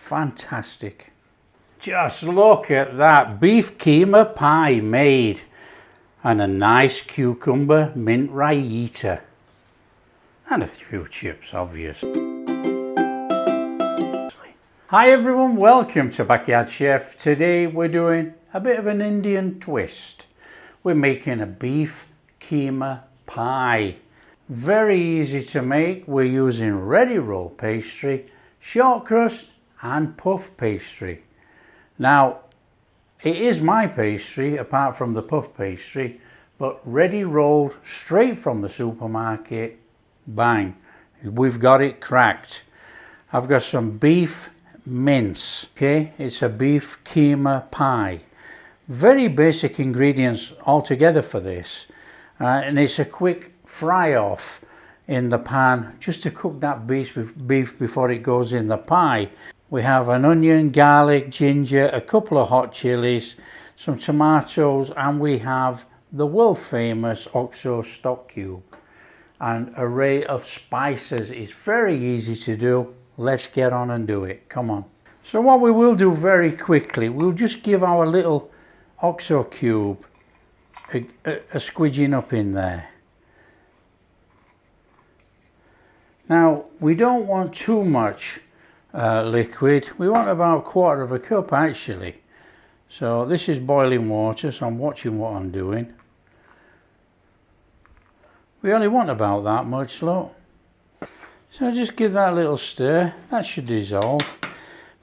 Fantastic. Just look at that beef keema pie made, and a nice cucumber mint raita, and a few chips, obviously. Hi everyone, welcome to Backyard Chef. Today we're doing a bit of an Indian twist. We're making a beef keema pie. Very easy to make. We're using ready roll pastry, shortcrust and puff pastry. Now, it is my pastry apart from the puff pastry, but ready rolled straight from the supermarket. Bang, we've got it cracked. I've got some beef mince, okay? It's a beef keema pie. Very basic ingredients altogether for this, and it's a quick fry off in the pan just to cook that beef before it goes in the pie. We have an onion, garlic, ginger, a couple of hot chilies, some tomatoes, and we have the world famous OXO stock cube. An array of spices. It's very easy to do. Let's get on and do it. Come on. So what we will do very quickly, we'll just give our little OXO cube a squidging up in there. Now, we don't want too much liquid. We want about 1/4 of a cup actually. So this is boiling water, so I'm watching what I'm doing. We only want about that much, look. So just give that a little stir. That should dissolve. I'm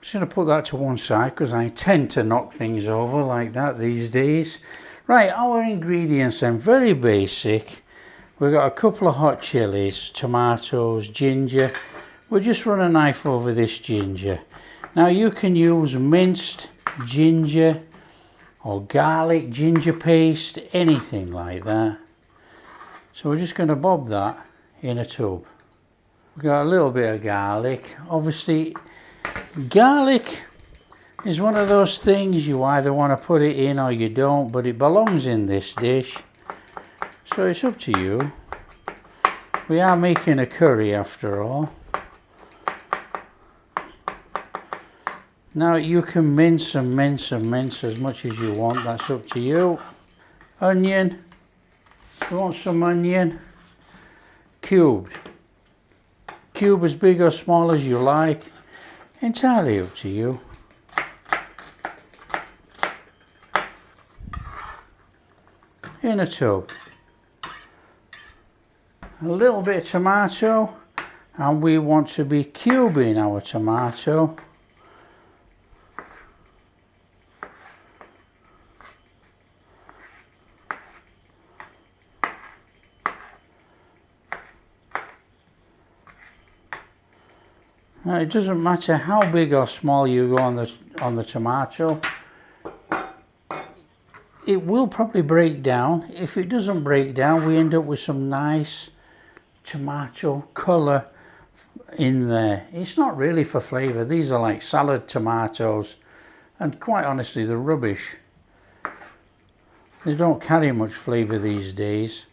just going to put that to one side because I tend to knock things over like that these days. Right, our ingredients then, very basic. We've got a couple of hot chilies, tomatoes, ginger. We'll just run a knife over this ginger. Now you can use minced ginger or garlic ginger paste, anything like that. So we're just going to bob that in a tub. We've got a little bit of garlic. Obviously, garlic is one of those things you either want to put it in or you don't, but it belongs in this dish. So it's up to you. We are making a curry after all. Now you can mince and mince and mince as much as you want. That's up to you. Onion. You want some onion? Cubed. Cube as big or small as you like. Entirely up to you. In a tub. A little bit of tomato, and we want to be cubing our tomato. Now, it doesn't matter how big or small you go on the tomato. It will probably break down. If it doesn't break down, we end up with some nice tomato colour in there. It's not really for flavour. These are like salad tomatoes, and quite honestly they're rubbish. They don't carry much flavour these days.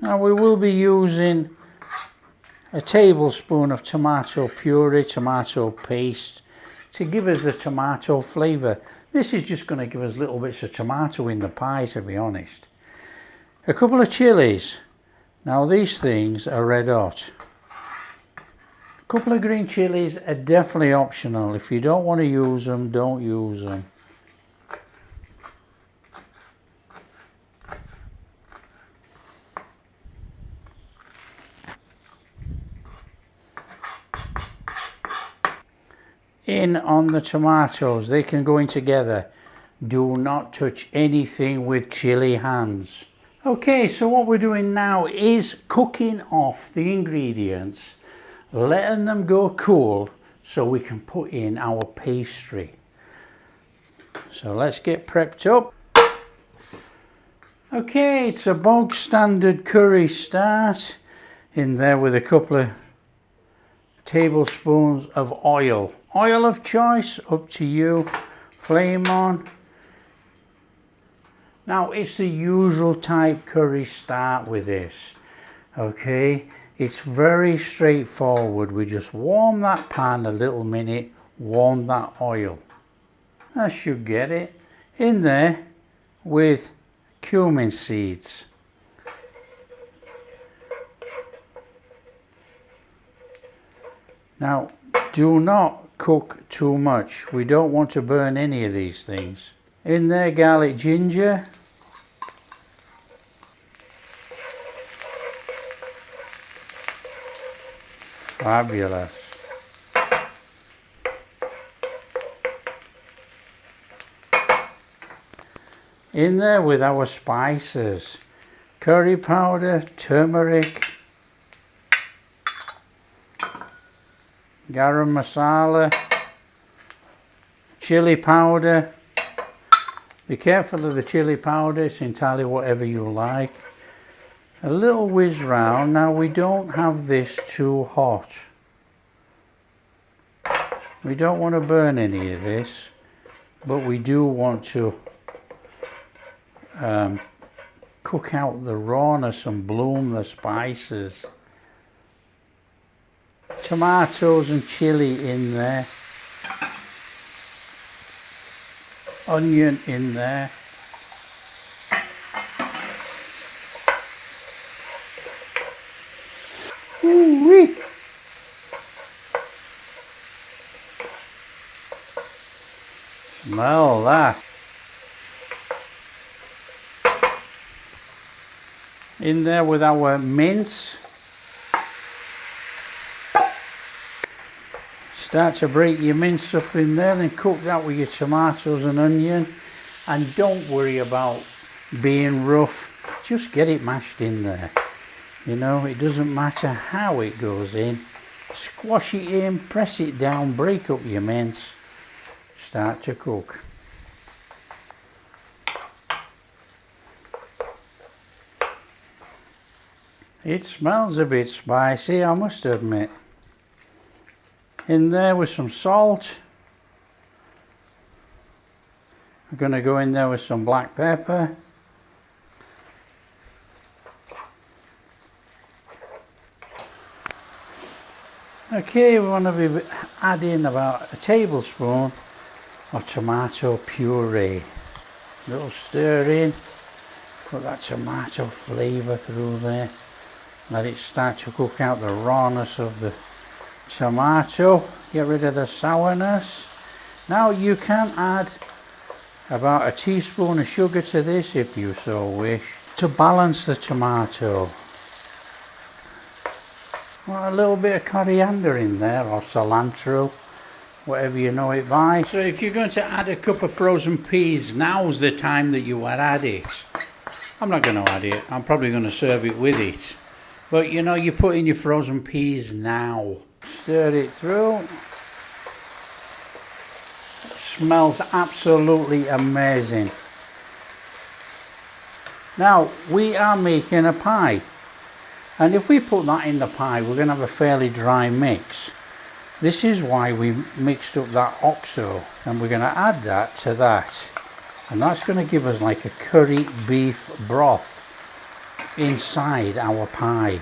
Now we will be using a tablespoon of tomato puree, tomato paste, to give us the tomato flavour. This is just going to give us little bits of tomato in the pie, to be honest. A couple of chilies. Now these things are red hot. A couple of green chilies are definitely optional. If you don't want to use them, don't use them. In on the tomatoes, they can go in together. Do not touch anything with chili hands. Okay, so what we're doing now is cooking off the ingredients, letting them go cool so we can put in our pastry. So let's get prepped up. Okay, it's a bog standard curry start. In there with a couple of tablespoons of oil. Oil of choice, up to you. Flame on. Now it's the usual type curry start with this. Okay, It's very straightforward. We just warm that pan a little minute, warm that oil. I should get it in there with cumin seeds. Now, do not cook too much. We don't want to burn any of these things. In there, garlic ginger. Fabulous. In there with our spices. Curry powder, turmeric, garam masala, chili powder. Be careful of the chili powder, it's entirely whatever you like. A little whiz round. Now we don't have this too hot. We don't want to burn any of this, but we do want to cook out the rawness and bloom the spices. Tomatoes and chili in there. Onion in there. Ooh-wee. Smell that. In there with our mince. Start to break your mince up in there, then cook that with your tomatoes and onion. And don't worry about being rough, just get it mashed in there. You know, it doesn't matter how it goes in. Squash it in, press it down, break up your mince, start to cook. It smells a bit spicy, I must admit. In there with some salt. I'm going to go in there with some black pepper. Okay, we want to be adding about a tablespoon of tomato puree. A little stir in, put that tomato flavour through there. Let it start to cook out the rawness of the tomato. Get rid of the sourness. Now you can add about a teaspoon of sugar to this if you so wish, to balance the tomato. Well, a little bit of coriander in there, or cilantro, whatever you know it by. So if you're going to add a cup of frozen peas, now's the time that you would add it. I'm not going to add it, I'm probably going to serve it with it. But you know, you put in your frozen peas now. Stir it through. It smells absolutely amazing. Now, we are making a pie. And if we put that in the pie, we're going to have a fairly dry mix. This is why we mixed up that oxo. And we're going to add that to that. And that's going to give us like a curry beef broth inside our pie.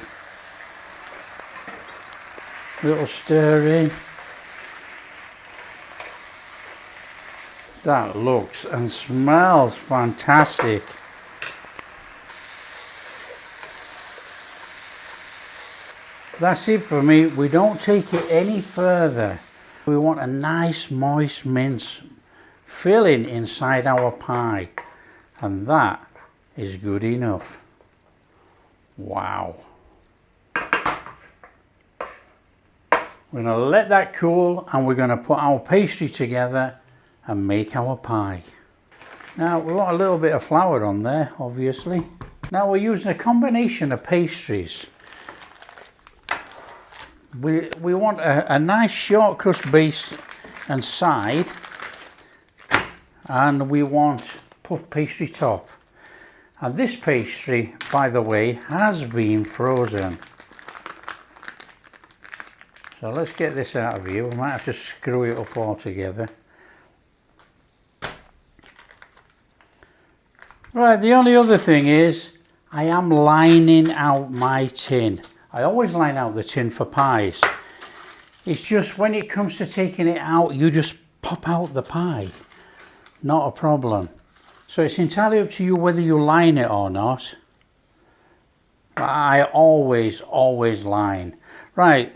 Little stir in. That looks and smells fantastic. That's it for me. We don't take it any further. We want a nice moist mince filling inside our pie, and that is good enough. Wow. We're going to let that cool, and we're going to put our pastry together and make our pie. Now we want a little bit of flour on there, obviously. Now we're using a combination of pastries. We want a nice short crust base and side, and we want puff pastry top. And this pastry, by the way, has been frozen. So let's get this out of here. We might have to screw it up all together. Right, the only other thing is I am lining out my tin. I always line out the tin for pies. It's just when it comes to taking it out, you just pop out the pie. Not a problem. So it's entirely up to you whether you line it or not. I always line. Right,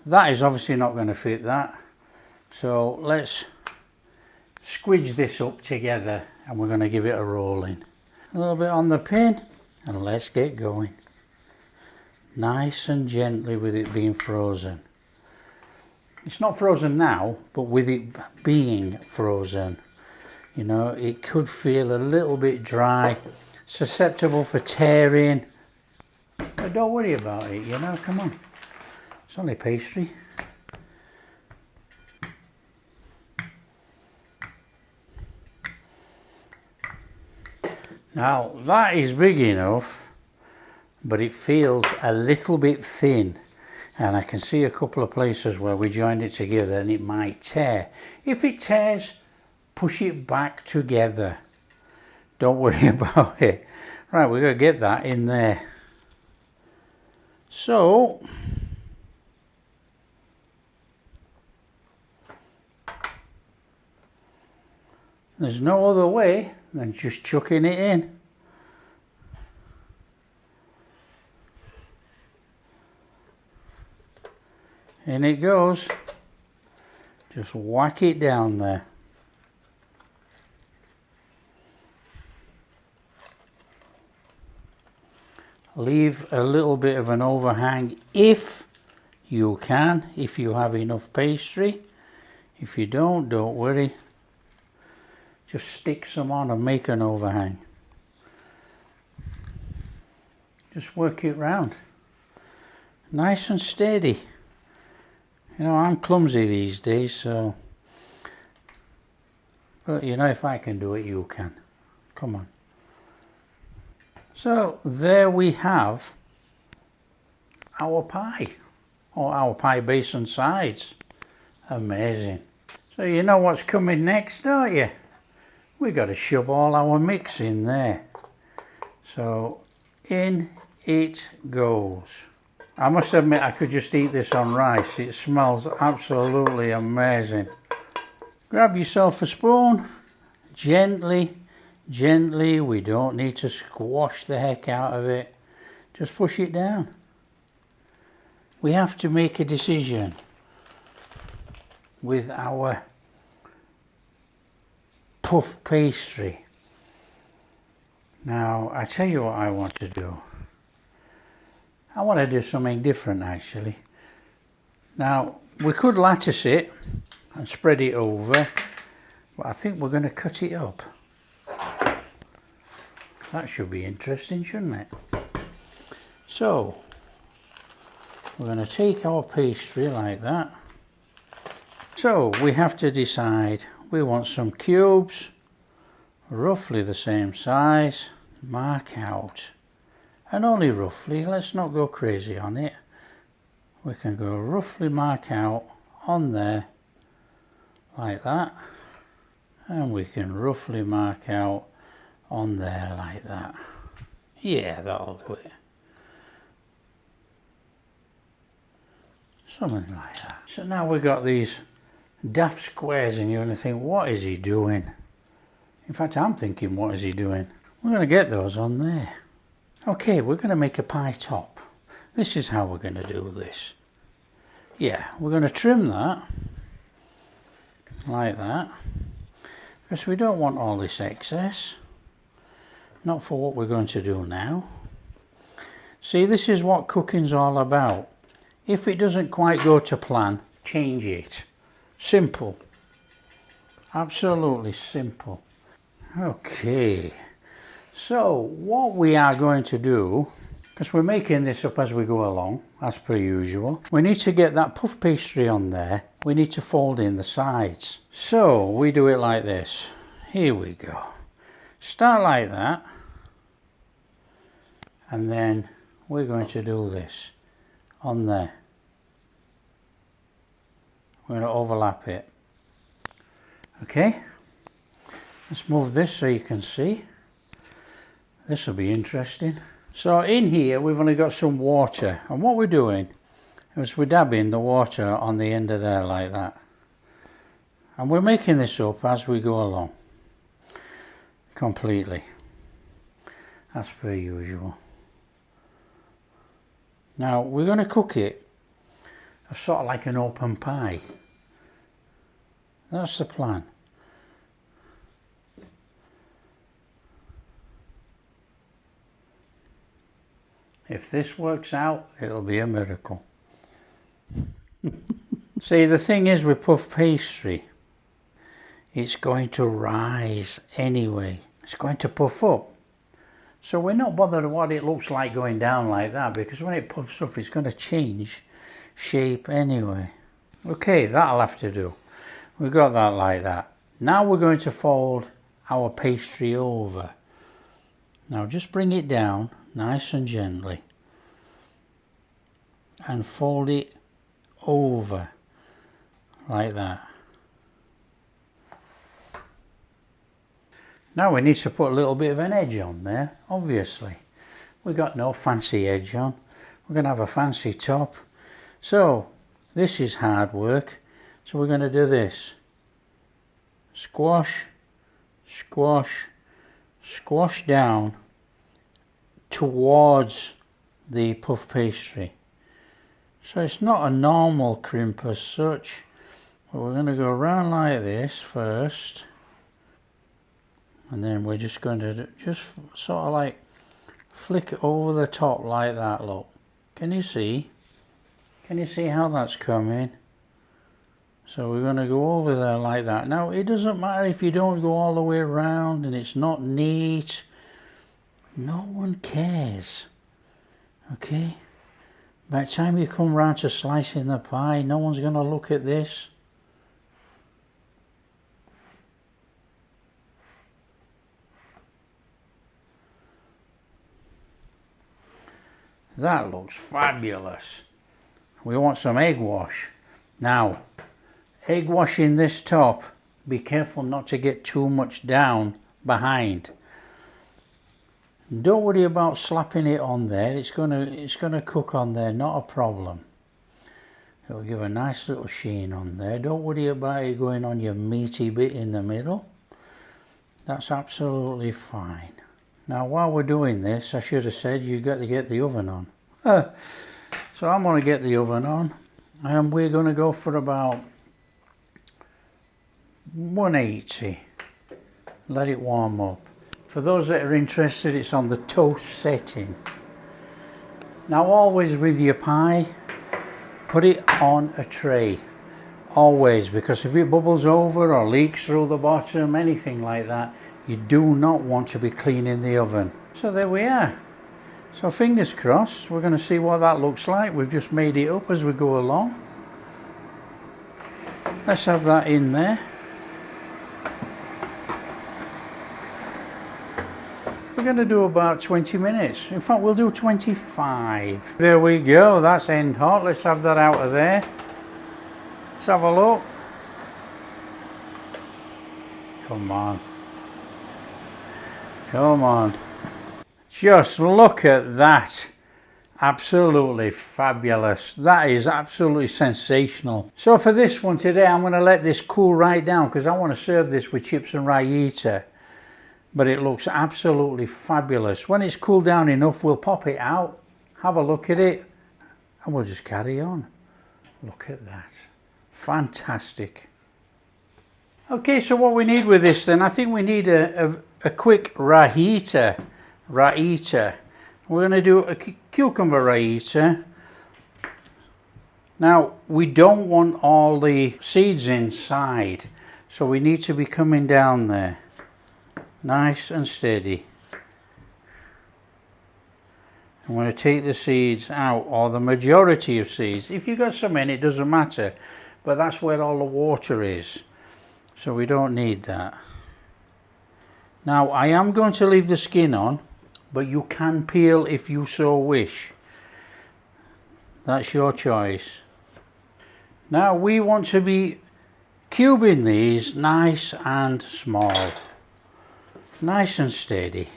that is obviously not going to fit that. So let's squidge this up together and we're going to give it a roll in. A little bit on the pin and let's get going. Nice and gently with it being frozen. It's not frozen now, but with it being frozen, you know, it could feel a little bit dry, susceptible for tearing. But don't worry about it, you know, come on. It's only pastry. Now that is big enough, but it feels a little bit thin. And I can see a couple of places where we joined it together and it might tear. If it tears, push it back together. Don't worry about it. Right, we're going to get that in there. So, there's no other way than just chucking it in. In it goes. Just whack it down there. Leave a little bit of an overhang if you can, if you have enough pastry. If you don't worry. Just stick some on and make an overhang. Just work it round. Nice and steady. You know, I'm clumsy these days, so... But you know, if I can do it, you can. Come on. So there we have our pie, or our pie base and sides. Amazing. So you know what's coming next, don't you? We got to shove all our mix in there. So in it goes. I must admit I could just eat this on rice. It smells absolutely amazing. Grab yourself a spoon, gently. Gently, we don't need to squash the heck out of it. Just push it down. We have to make a decision with our puff pastry. Now, I tell you what I want to do. I want to do something different actually. Now, we could lattice it and spread it over, but I think we're going to cut it up. That should be interesting, shouldn't it? So, we're going to take our pastry like that. So, we have to decide, we want some cubes, roughly the same size, mark out. And only roughly, let's not go crazy on it. We can go roughly mark out on there, like that. And we can roughly mark out on there like that. Yeah, that'll do it. Something like that. So now we've got these daft squares and you're going to think, what is he doing? In fact, I'm thinking, what is he doing? We're going to get those on there. Okay, we're going to make a pie top. This is how we're going to do this. Yeah, we're going to trim that like that, because we don't want all this excess. Not for what we're going to do now. See, this is what cooking's all about. If it doesn't quite go to plan, change it. Simple. Absolutely simple. Okay. So, what we are going to do, because we're making this up as we go along, as per usual, we need to get that puff pastry on there. We need to fold in the sides. So, we do it like this. Here we go. Start like that. And then we're going to do this on there. We're going to overlap it. Okay, let's move this so you can see. This will be interesting. So in here we've only got some water, and what we're doing is we're dabbing the water on the end of there like that, and we're making this up as we go along completely, as per usual. Now we're going to cook it sort of like an open pie. That's the plan. If this works out, it'll be a miracle. See, the thing is with puff pastry, it's going to rise anyway. It's going to puff up. So we're not bothered what it looks like going down like that, because when it puffs up, it's going to change shape anyway. Okay, that'll have to do. We've got that like that. Now we're going to fold our pastry over. Now just bring it down nice and gently and fold it over like that. Now we need to put a little bit of an edge on there, obviously. We've got no fancy edge on. We're going to have a fancy top. So this is hard work. So we're going to do this. Squash, squash, squash down towards the puff pastry. So it's not a normal crimp as such, but we're going to go around like this first, and then we're just going to just sort of like flick it over the top like that. Look, can you see? Can you see how that's coming? So we're going to go over there like that. Now it doesn't matter if you don't go all the way around and it's not neat. No one cares. Okay? By the time you come round to slicing the pie, no one's going to look at this. That looks fabulous. We want some egg wash. Now, egg wash in this top. Be careful not to get too much down behind. Don't worry about slapping it on there. It's gonna cook on there, not a problem. It'll give a nice little sheen on there. Don't worry about it going on your meaty bit in the middle. That's absolutely fine. Now while we're doing this, I should have said you've got to get the oven on. So I'm going to get the oven on, and we're going to go for about 180. Let it warm up. For those that are interested, it's on the toast setting. Now always with your pie, put it on a tray. Always, because if it bubbles over or leaks through the bottom, anything like that, you do not want to be cleaning the oven. So there we are. So fingers crossed, we're going to see what that looks like. We've just made it up as we go along. Let's have that in there. We're going to do about 20 minutes. In fact, we'll do 25. There we go, that's end hot. Let's have that out of there. Let's have a look. Come on. Come on. Just look at that. Absolutely fabulous. That is absolutely sensational. So for this one today, I'm going to let this cool right down because I want to serve this with chips and Raita. But it looks absolutely fabulous. When it's cooled down enough, we'll pop it out, have a look at it, and we'll just carry on. Look at that. Fantastic. Okay, so what we need with this then, I think we need a quick Raita. We're going to do a cucumber Raita. Now, we don't want all the seeds inside, so we need to be coming down there. Nice and steady. I'm going to take the seeds out, or the majority of seeds. If you've got some in, it doesn't matter, but that's where all the water is, so we don't need that. Now I am going to leave the skin on, but you can peel if you so wish. That's your choice. Now we want to be cubing these nice and small. Nice and steady.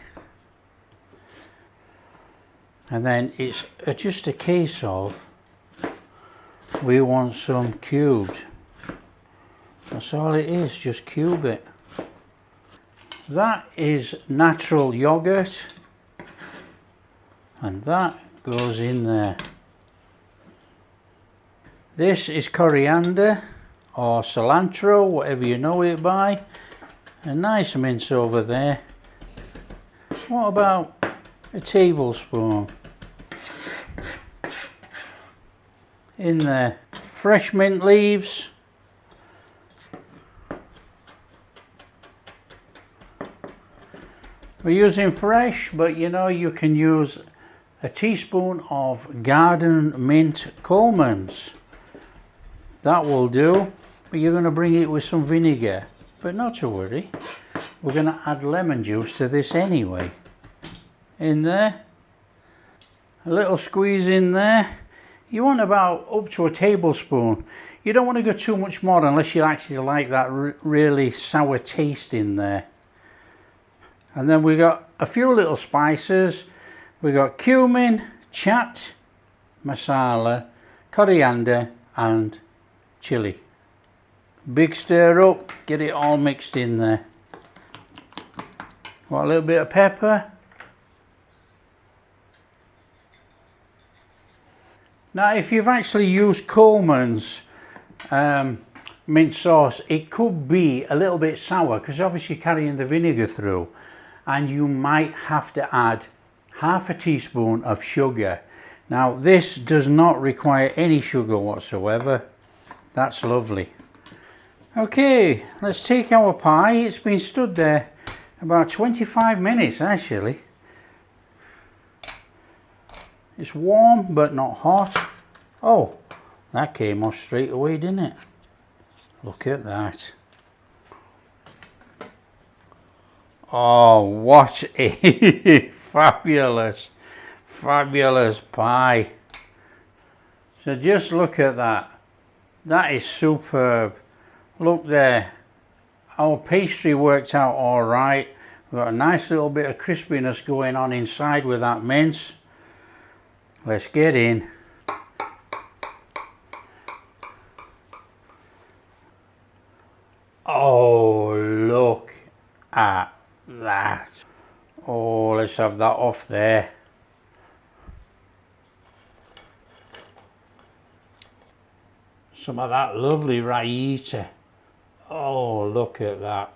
And then it's just a case of, we want some cubed. That's all it is, just cube it. That is natural yogurt, and that goes in there. This is coriander or cilantro, whatever you know it by. A nice mince over there. What about a tablespoon in there? Fresh mint leaves. We're using fresh, but you know, you can use a teaspoon of garden mint Coleman's. That will do, but you're going to bring it with some vinegar. But not to worry, we're going to add lemon juice to this anyway. In there, a little squeeze in there. You want about up to a tablespoon. You don't want to go too much more unless you actually like that really sour taste in there. And then we got a few little spices. We got cumin, chat, masala, coriander and chili. Big stir up, get it all mixed in there. Want a little bit of pepper. Now if you've actually used Coleman's mint sauce, it could be a little bit sour because obviously you're carrying the vinegar through, and you might have to add half a teaspoon of sugar. Now this does not require any sugar whatsoever. That's lovely. Okay, let's take our pie. It's been stood there about 25 minutes actually. It's warm but not hot. Oh, that came off straight away, didn't it? Look at that. Oh, what a fabulous pie. So just look at that. That is superb. Look there. Our pastry worked out all right. We've got a nice little bit of crispiness going on inside with that mince. Let's get in. Oh, look at that. Oh, let's have that off there. Some of that lovely Raita. Oh, look at that.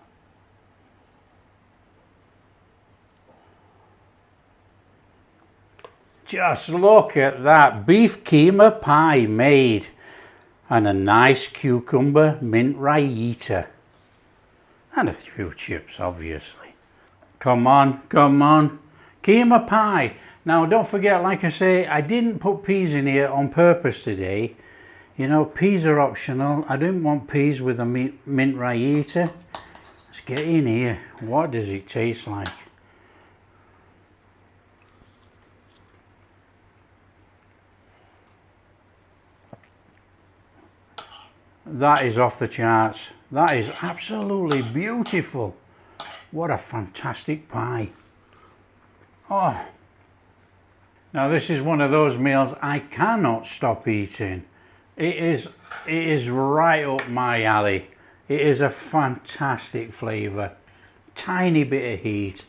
Just look at that beef keema pie made, and a nice cucumber mint Raita. And a few chips, obviously. Come on, come on. Keema pie. Now, don't forget, like I say, I didn't put peas in here on purpose today. You know, peas are optional. I didn't want peas with a mint Raita. Let's get in here. What does it taste like? That is off the charts. That is absolutely beautiful. What a fantastic pie. Oh. Now this is one of those meals I cannot stop eating. It is right up my alley. It is a fantastic flavour. Tiny bit of heat.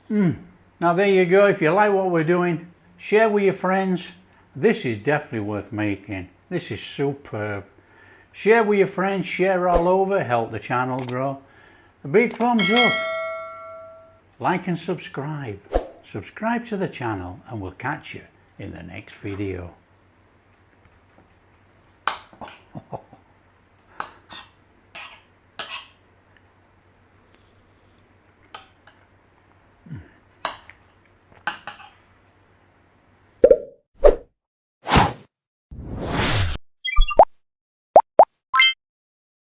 Now there you go. If you like what we're doing, share with your friends. This is definitely worth making. This is superb. Share with your friends, share all over, help the channel grow. A big thumbs up. Like and subscribe. Subscribe to the channel and we'll catch you in the next video.